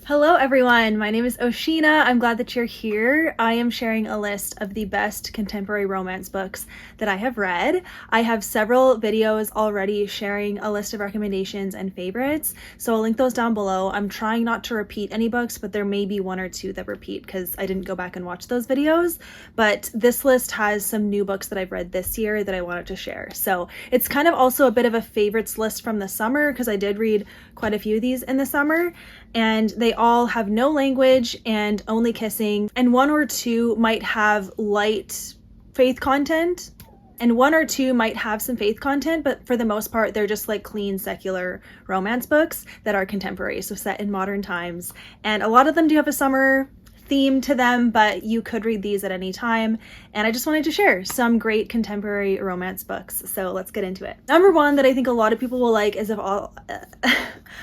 Hello everyone, my name is O-Sheena. I'm glad that you're here. I am sharing a list of the best contemporary romance books that I have read. I have several videos already sharing a list of recommendations and favorites, so I'll link those down below. I'm trying not to repeat any books, but there may be one or two that repeat because I didn't go back and watch those videos, but this list has some new books that I've read this year that I wanted to share. So it's kind of also a bit of a favorites list from the summer because I did read quite a few of these in the summer, and they all have no language and only kissing, and one or two might have light faith content, and one or two might have some faith content, but for the most part they're just like clean secular romance books that are contemporary, so set in modern times. And a lot of them do have a summer theme to them, but you could read these at any time, and I just wanted to share some great contemporary romance books, so let's get into it. Number one that I think a lot of people will like is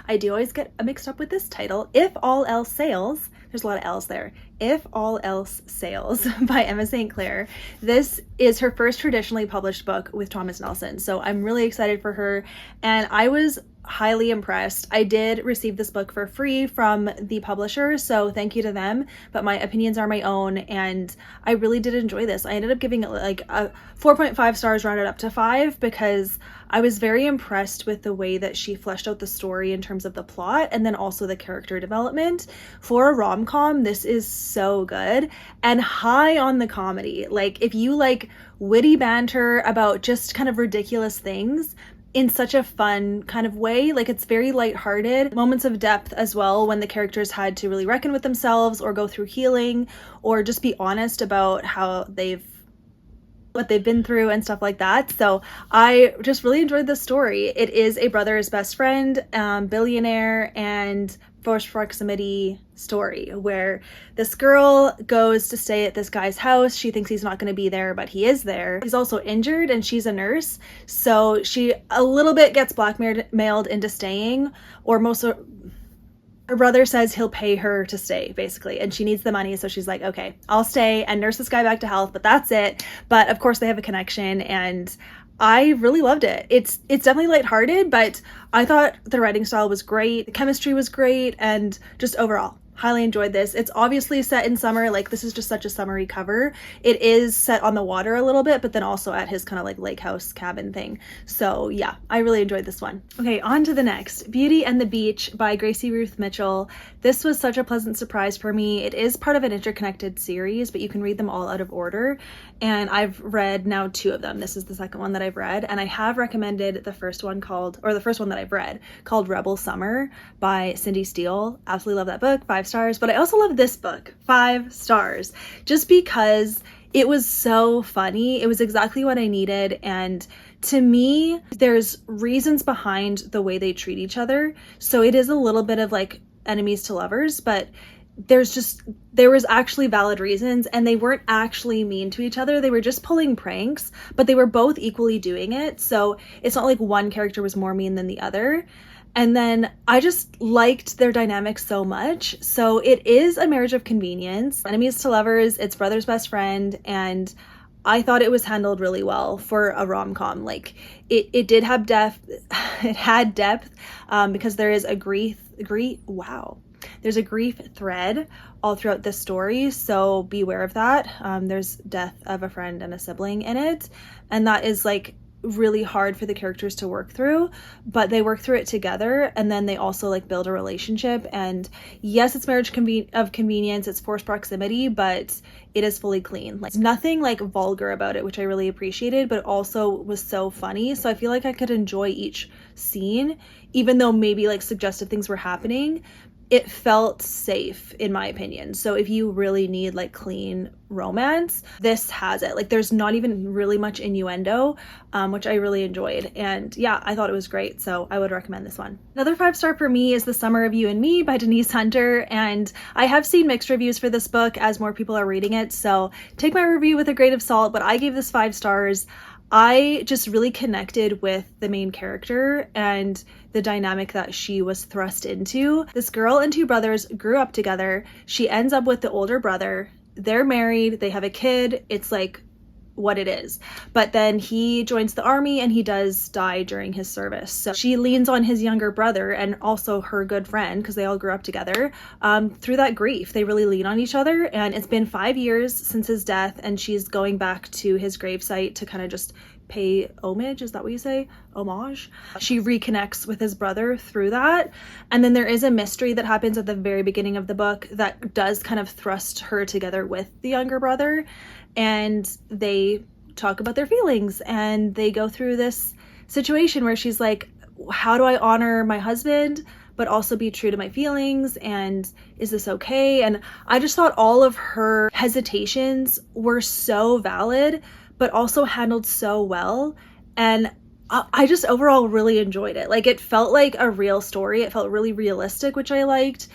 I do always get mixed up with this title, If All Else Sails. There's a lot of L's there. If All Else Sails by Emma St. Clair. This is her first traditionally published book with Thomas Nelson, so I'm really excited for her, and I was highly impressed. I did receive this book for free from the publisher, so thank you to them, but my opinions are my own, and I really did enjoy this. I ended up giving it like a 4.5 stars rounded up to 5 because I was very impressed with the way that she fleshed out the story in terms of the plot and then also the character development. For a rom-com, this is so good and high on the comedy. Like, if you like witty banter about just kind of ridiculous things in such a fun kind of way, like it's very lighthearted, moments of depth as well when the characters had to really reckon with themselves or go through healing or just be honest about what they've been through and stuff like that. So I just really enjoyed this story. It is a brother's best friend, billionaire, and forced proximity story where this girl goes to stay at this guy's house. She thinks he's not going to be there, but he is there. He's also injured and she's a nurse, so she a little bit gets blackmailed into staying, or most of her brother says he'll pay her to stay basically, and she needs the money, so she's like, okay, I'll stay and nurse this guy back to health, but that's it. But of course they have a connection, and I really loved it. It's definitely lighthearted, but I thought the writing style was great, the chemistry was great, and just overall highly enjoyed this. It's obviously set in summer, like this is just such a summery cover. It is set on the water a little bit, but then also at his kind of like lake house cabin thing. So yeah, I really enjoyed this one. Okay, on to the next. Beauty and the Beach by Gracie Ruth Mitchell. This was such a pleasant surprise for me. It is part of an interconnected series, but you can read them all out of order. And I've read now 2 of them. This is the second one that I've read, and I have recommended the first one that I've read called Rebel Summer by Cindy Steele. Absolutely love that book, 5 stars. But I also love this book, 5 stars, just because it was so funny. It was exactly what I needed, and to me, there's reasons behind the way they treat each other. So it is a little bit of like enemies to lovers, but there was actually valid reasons, and they weren't actually mean to each other. They were just pulling pranks, but they were both equally doing it. So it's not like one character was more mean than the other. And then I just liked their dynamic so much. So it is a marriage of convenience, enemies to lovers, it's brother's best friend, and I thought it was handled really well for a rom-com. Like it did have depth. It had depth because there is a there's a grief thread all throughout this story, so beware of that. There's death of a friend and a sibling in it, and that is like really hard for the characters to work through, but they work through it together, and then they also like build a relationship. And yes, it's marriage of convenience, it's forced proximity, but it is fully clean. Like nothing like vulgar about it, which I really appreciated, but also was so funny. So I feel like I could enjoy each scene, even though maybe like suggestive things were happening. It felt safe in my opinion. So if you really need like clean romance, this has it. Like there's not even really much innuendo, which I really enjoyed. And yeah, I thought it was great. So I would recommend this one. Another 5-star for me is The Summer of You and Me by Denise Hunter. And I have seen mixed reviews for this book as more people are reading it. So take my review with a grain of salt, but I gave this 5 stars. I just really connected with the main character and the dynamic that she was thrust into. This girl and 2 brothers grew up together. She ends up with the older brother. They're married. They have a kid. It's like what it is. But then he joins the army and he does die during his service. So she leans on his younger brother and also her good friend, because they all grew up together, through that grief. They really lean on each other. And it's been 5 years since his death, and she's going back to his gravesite to kind of just pay homage. Is that what you say? Homage? She reconnects with his brother through that. And then there is a mystery that happens at the very beginning of the book that does kind of thrust her together with the younger brother. And they talk about their feelings, and they go through this situation where she's like, how do I honor my husband but also be true to my feelings, and is this okay? And I just thought all of her hesitations were so valid but also handled so well, and I just overall really enjoyed it. Like, it felt like a real story. It felt really realistic, which I liked.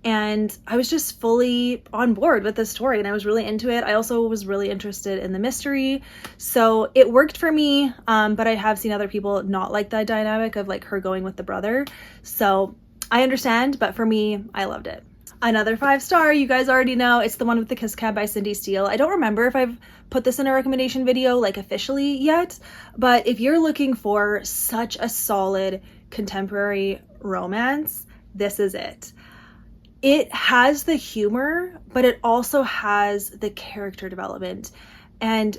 And I was just fully on board with this story, and I was really into it. I also was really interested in the mystery, so it worked for me. But I have seen other people not like that dynamic of like her going with the brother. So I understand, but for me, I loved it. Another 5-star, you guys already know, it's the one with the Kiss Cab by Cindy Steele. I don't remember if I've put this in a recommendation video like officially yet, but if you're looking for such a solid contemporary romance, this is it. It has the humor, but it also has the character development. And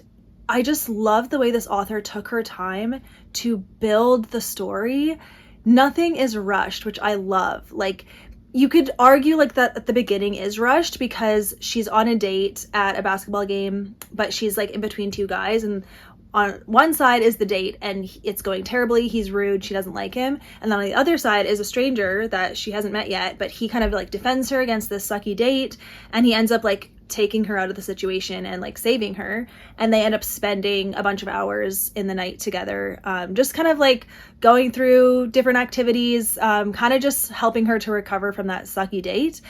I just love the way this author took her time to build the story. Nothing is rushed, which I love. Like, you could argue like that at the beginning is rushed because she's on a date at a basketball game, but she's like in between two guys, and on one side is the date and it's going terribly. He's rude. She doesn't like him. And then on the other side is a stranger that she hasn't met yet, but he kind of like defends her against this sucky date, and he ends up like taking her out of the situation and like saving her. And they end up spending a bunch of hours in the night together, just kind of like going through different activities, kind of just helping her to recover from that sucky date,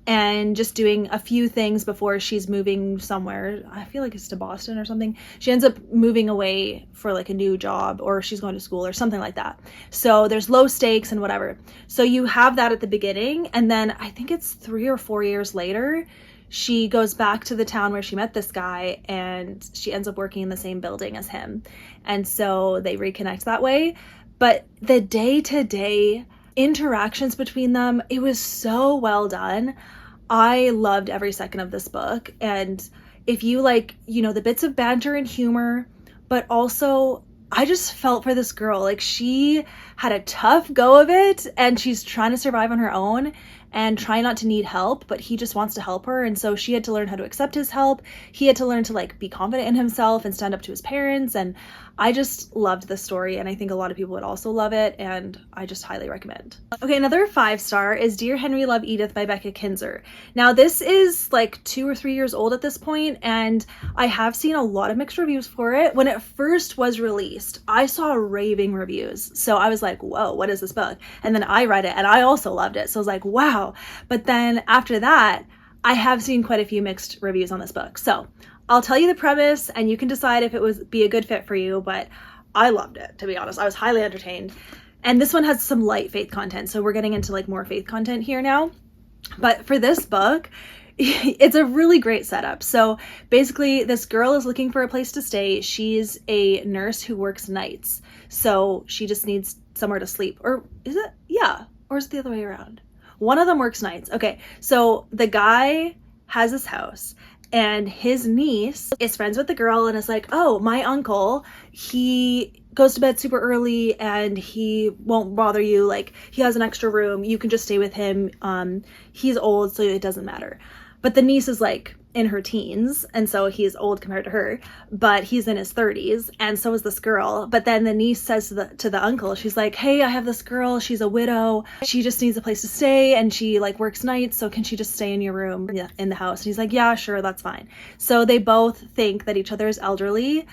and just doing a few things before she's moving somewhere. I feel like it's to Boston or something. She ends up moving away for like a new job, or she's going to school or something like that. So there's low stakes and whatever. So you have that at the beginning, and then I think it's 3 or 4 years later, she goes back to the town where she met this guy, and she ends up working in the same building as him. And so they reconnect that way. But the day-to-day interactions between them, it was so well done. I loved every second of this book. And if you like, you know, the bits of banter and humor, but also I just felt for this girl. Like, she had a tough go of it, and she's trying to survive on her own and try not to need help, but he just wants to help her. And so she had to learn how to accept his help. He had to learn to like be confident in himself and stand up to his parents. And I just loved this story, and I think a lot of people would also love it, and I just highly recommend. Okay, another 5-star is Dear Henry Love Edith by Becca Kinzer. Now, this is like 2 or 3 years old at this point, and I have seen a lot of mixed reviews for it. When it first was released, I saw raving reviews. So I was like, whoa, what is this book? And then I read it, and I also loved it. So I was like, wow. But then after that, I have seen quite a few mixed reviews on this book. So I'll tell you the premise, and you can decide if it would be a good fit for you, but I loved it, to be honest. I was highly entertained. And this one has some light faith content, so we're getting into like more faith content here now. But for this book, it's a really great setup. So basically, this girl is looking for a place to stay. She's a nurse who works nights, so she just needs somewhere to sleep. Or is it? Yeah. Or is it the other way around? One of them works nights. Okay, so the guy has this house, and his niece is friends with the girl and is like, oh, my uncle, he goes to bed super early and he won't bother you. Like, he has an extra room. You can just stay with him. He's old, so it doesn't matter. But the niece is like in her teens, and so he's old compared to her, but he's in his 30s, and so is this girl. But then the niece says to the uncle, she's like, hey, I have this girl, she's a widow, she just needs a place to stay, and she like works nights, so can she just stay in your room in the house? And he's like, yeah, sure, that's fine. So they both think that each other is elderly,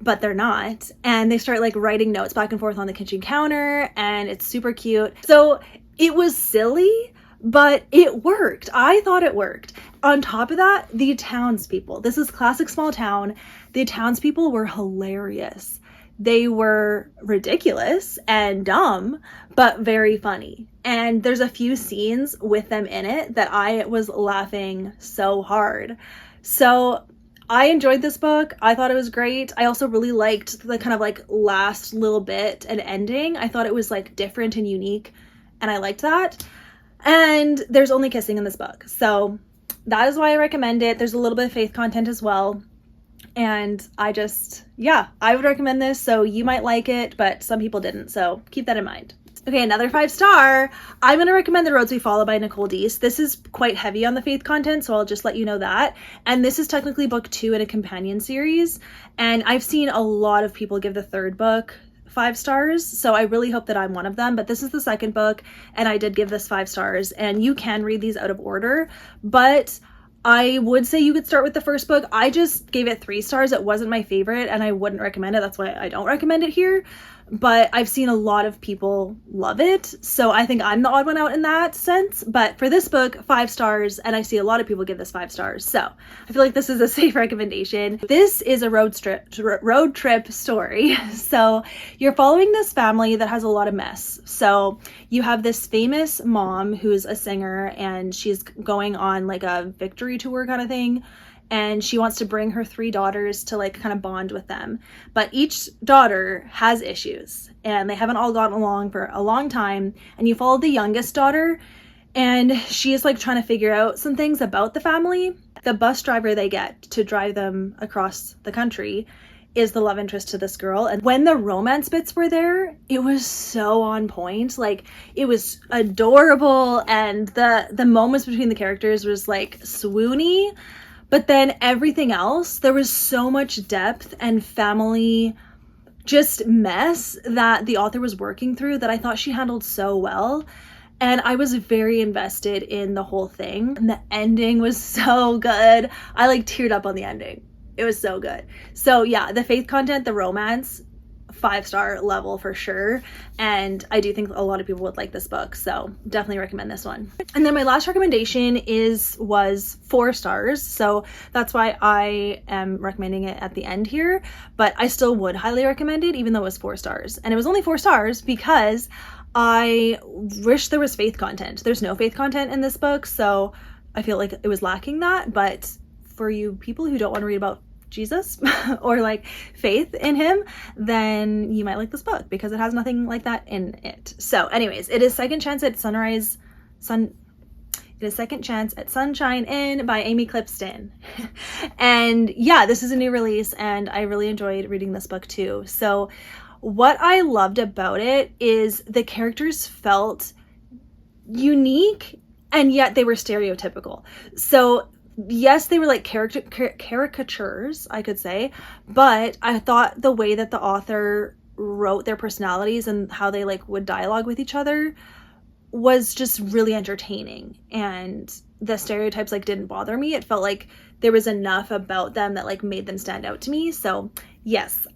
but they're not, and they start like writing notes back and forth on the kitchen counter, and it's super cute. So it was silly, but it worked. I thought it worked. On top of that, the townspeople. This is classic small town. The townspeople were hilarious. They were ridiculous and dumb, but very funny. And there's a few scenes with them in it that I was laughing so hard. So I enjoyed this book. I thought it was great. I also really liked the kind of like last little bit and ending. I thought it was like different and unique, and I liked that. And there's only kissing in this book, so that is why I recommend it. There's a little bit of faith content as well, and I would recommend this. So you might like it, but some people didn't, so keep that in mind. Okay, another 5-star. I'm going to recommend The Roads We Follow by Nicole Deese. This is quite heavy on the faith content, so I'll just let you know that. And this is technically book 2 in a companion series. And I've seen a lot of people give the third book 5 stars, so I really hope that I'm one of them. But this is the second book, and I did give this 5 stars. And you can read these out of order, but I would say you could start with the first book. I just gave it 3 stars. It wasn't my favorite, and I wouldn't recommend it. That's why I don't recommend it here. But I've seen a lot of people love it, so I think I'm the odd one out in that sense. But for this book, 5 stars, and I see a lot of people give this 5 stars, so I feel like this is a safe recommendation. This is a road trip story. So you're following this family that has a lot of mess. So you have this famous mom who's a singer, and she's going on like a victory tour kind of thing. And she wants to bring her 3 daughters to like kind of bond with them. But each daughter has issues, and they haven't all gotten along for a long time. And you follow the youngest daughter, and she is like trying to figure out some things about the family. The bus driver they get to drive them across the country is the love interest to this girl. And when the romance bits were there, it was so on point. Like, it was adorable, and the moments between the characters was like swoony. But then everything else, there was so much depth and family just mess that the author was working through that I thought she handled so well. And I was very invested in the whole thing. And the ending was so good. I like teared up on the ending. It was so good. So yeah, the faith content, the romance, 5-star level for sure. And I do think a lot of people would like this book, so definitely recommend this one. And then my last recommendation was 4 stars, so that's why I am recommending it at the end here, but I still would highly recommend it even though it was 4 stars. And it was only 4 stars because I wish there was faith content. There's no faith content in this book, so I feel like it was lacking that. But for you people who don't want to read about Jesus or like faith in him, then you might like this book because it has nothing like that in it. So anyways, it is Second Chance at Sunshine Inn by Amy Clipston. And yeah, this is a new release, and I really enjoyed reading this book too. So what I loved about it is the characters felt unique, and yet they were stereotypical. So yes, they were like caricatures, I could say, but I thought the way that the author wrote their personalities and how they like would dialogue with each other was just really entertaining, and the stereotypes like didn't bother me. It felt like there was enough about them that like made them stand out to me. So yes,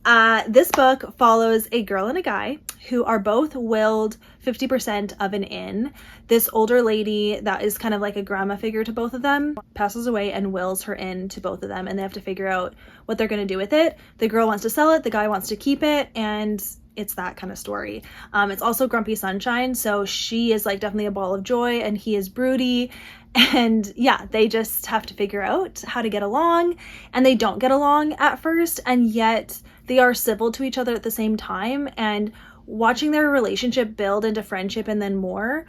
this book follows a girl and a guy who are both willed 50% of an inn. This older lady that is kind of like a grandma figure to both of them passes away and wills her inn to both of them, and they have to figure out what they're going to do with it. The girl wants to sell it, the guy wants to keep it, and it's that kind of story. It's also Grumpy Sunshine, so she is like definitely a ball of joy and he is broody. And yeah, they just have to figure out how to get along, and they don't get along at first, and yet they are civil to each other at the same time. And watching their relationship build into friendship and then more,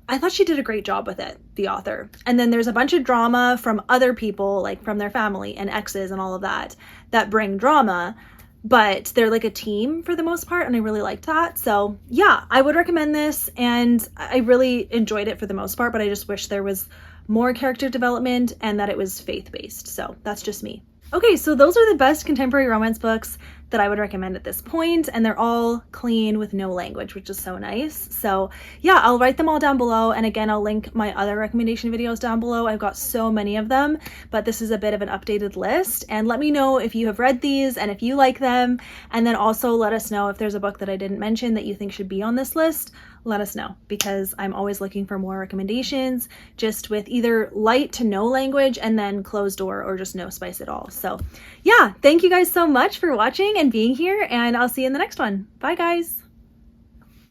I thought she did a great job with it, the author. And then there's a bunch of drama from other people, like from their family and exes and all of that, that bring drama, but they're like a team for the most part, and I really liked that. So yeah, I would recommend this, and I really enjoyed it for the most part, but I just wish there was more character development and that it was faith-based. So that's just me. Okay, so those are the best contemporary romance books that I would recommend at this point, and they're all clean with no language, which is so nice. So yeah, I'll write them all down below, and again, I'll link my other recommendation videos down below. I've got so many of them, but this is a bit of an updated list. And let me know if you have read these and if you like them, and then also let us know if there's a book that I didn't mention that you think should be on this list. Let us know, because I'm always looking for more recommendations just with either light to no language and then closed door or just no spice at all. So yeah, thank you guys so much for watching and being here, and I'll see you in the next one. Bye guys.